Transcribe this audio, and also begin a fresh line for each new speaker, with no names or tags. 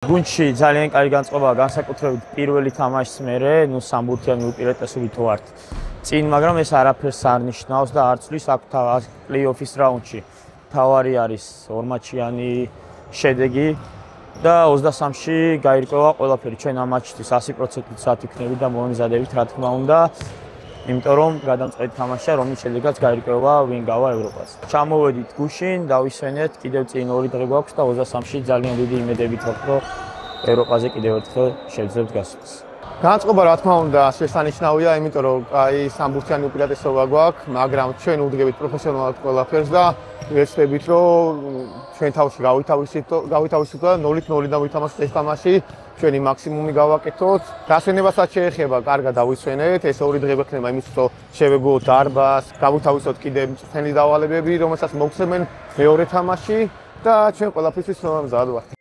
გუნდში ძალიან კარგი განწყობაა, განსაკუთრებით პირველი თამაშის მერე, სამბურთიანი უპირატესობით ვართ წინ, მაგრამ ეს არაფერს არ ნიშნავს და არც ვის აქ პლეი-ოფის რაუნდში. თავარი არის ორმაჩიანი შედეგი და 23-ში გაირკვევა ყველაფერი. ჩვენ ამ მატჩისთვის 100%-ით სად იქნებით და მომიზადებით, რა თქმა უნდა. იმიტომ რომ გადამწყვეტი თამაშია, რომლის შედეგაც გაირკვევა ვინ გავა ევროპაზე. ჩამოვედით გუშინ, დავისვენეთ, კიდევ წინ 2 დღე გვაქვს და 23-ში ძალიან დიდი იმედებით ვაქვს, რომ ევროპაზე კიდევ ერთხელ შევძლებთ გასვლას.
განწყობა რა თქმა უნდა შესანიშნავია, იმიტომ რომ სამბურთიანი უპირატესობა გვაქვს, მაგრამ ჩვენ უდგებით პროფესიონალად ყველაფერს და ვეცდებით, რომ ჩვენ თავში გავითავისოთ და 0-0 დავითამაშოთ ეს თამაში, ჩვენი მაქსიმუმი გავაკეთოთ. დასვენებასაც შეეხება, კარგად დავისვენეთ, ეს 2 დღე გვექნება იმის, რომ შევეგოთ დარბას, გავითავისოთ კიდევ წელი დავალებები, რომელსაც მოგცემენ მეორე თამაში და ჩვენ ყველაფრისთვის მომზადდა ვართ.